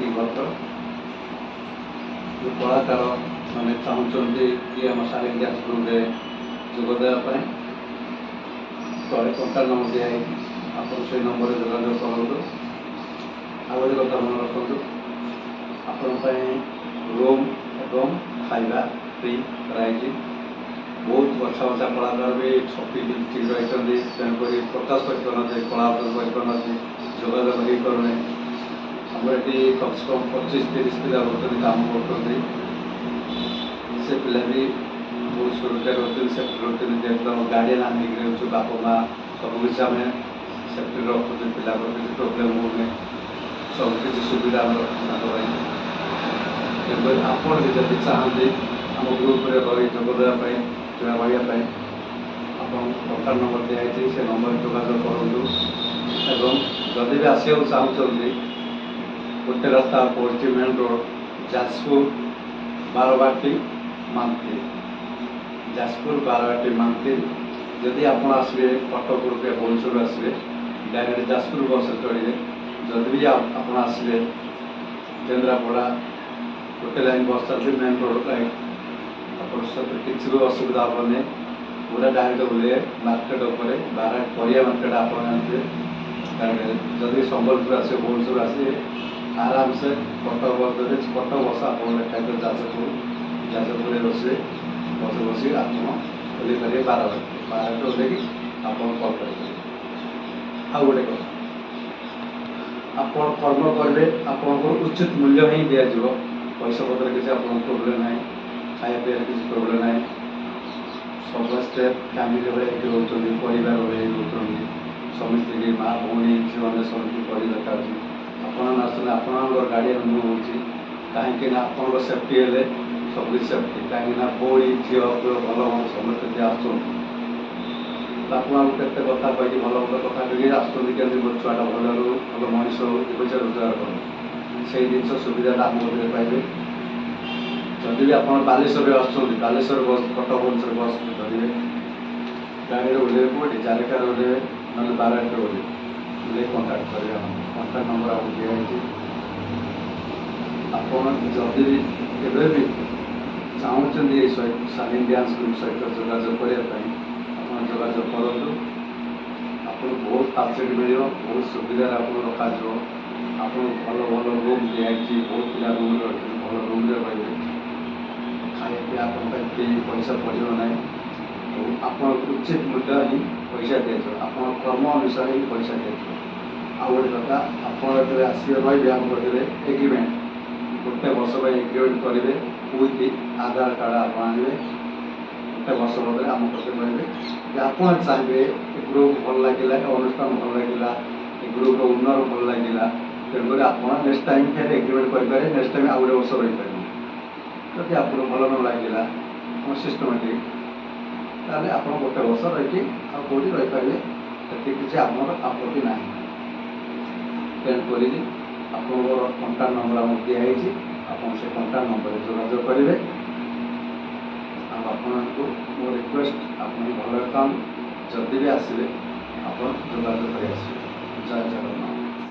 ବ୍ୟକ୍ତିଗତ जो कलाकार मैंने चाहते कि आम सारे ग्यास ग्रुप्रे जोगदेवाई तले कंटाक्ट नंबर दिखाई आप से नंबर जोगाजोग करूँ। आगे कथा मन रखु आपण रूम एवं खाଇବା फ्री कराई। बहुत बछा बछा कलाकार भी छपी ठीक रही तेणुक प्रकाश कर कला जोगाजोग हो पारे। आम ये कम से कम 25-30 पिला काम कर से पिला भी बहुत सुरक्षा रोचे सेफ्टी रोचे जेहतु आम गार्डियन आम रोचे बापा माँ सबकि आम सेफ्टी रखुचे पिला किसी प्रोब्लेम होने सबकि सुविधा तेणुक आपड़ भी जब चाहते आम ग्रुप रही जोगदेवाई चुना बढ़ाई आप कंटाक्ट नंबर दिखाई से नंबर जोगाजोग करूँ। जदि भी आसको चाहते गोटे रास्ता पड़े मेन रोड जाजपुर बारवाटी मानती जाजपुर बारवाटी मानती जदि आप आसवे कटक रूपये भुवनेश्वर आसवे डायरेक्ट जाजपुर बस चढ़े। जदि भी आप आसवे केन्द्रापड़ा गोटे लाइन बस चलती मेन रोड लाइन आप किसी भी असुविधा हेनी पूरा डायरेक्ट बुले मार्केट उपर परिया मार्केट आप जानते जदि संबलपुर आस भुवनेश्वर आसे आराम से कटक बस कटक बस आप खाई जाजपुर बसवे बस बस आप ओल्ल पारे बारवाटी ओल्ल आप कल करेंगे। आउ गोटे कथा आप कर्म करेंगे आपको उचित मूल्य ही दिज्व पैसा पत्र किसी आप प्रोब्लेम ना खाया पीवा किसी प्रोब्लेम ना समस्ते फैमिली भाई रोचे परिवार भाई रोचे समस्त माँ भौणी झील मैंने समस्त पढ़ी दरकार आसते आप गार्डियन हो कहीं आप सेफ्टी है सब सेफ्टी कहीं भौणी झील भल भल समस्त आपके कथा कही भल भल कथा कही आसुँच छुआटा भल भल मनीष पैसा रोजगार कर से जिन सुविधा आम पाइबे। जदि भी आप बालेश्वर आसुँच बालेश्वर बस कटक भुवनेश्वर बस धरवे गाड़ी ओल्ले कौटे जारिकार ओल्ले ना बारवाटी ओल्ले कंटाक्ट करेंगे कंटाक्ट नंबर आपको दिखाई आप जदि भी चाहते साइन डांस ग्रुप सहित जोगाजोग करने आप जोगाजोग करूँ। आपको बहुत फैसिलिटी मिल बहुत सुविधा आप रखा आप भल भल रूम दिखाई बहुत पिला रूम रखी भल रूम रही खाया पीवा फ्री पैसा पड़ो ना आप उचित मूल्य ही पैसा दिए आप कर्म अनुसार ही पैसा दिए। आउ गोटे कथा आप आसवे रही आम पाखे एग्रीमेंट गोटे वर्ष एग्रीमेंट करेंगे विथ आधार कार्ड आप आने गोटे वर्ष बदले आम पाखे रही आप चाहिए ग्रुप भल लगे अनुष्ठान भल लगे ग्रुप उन्नर भल लगे तेणुक आप नेक्स्ट टाइम फिर एग्रीमेंट करेंगे नेक्स्ट टाइम आउ गए वर्ष रही पारे। जब आपको भल न लगे सिस्टमेटिक ताले आप गोटे वर्ष रही कौटी रही पारे किसी आम आपत्ति ना तेणुक आप कंटाक्ट नंबर आम दिखाई आप से कंटाक्ट नंबर जोगाजोग करेंगे। आपको मो रिक्वेस्ट आप भल काम जदि भी आसवे आप जोगाजोग कर जय जगन्नाथ।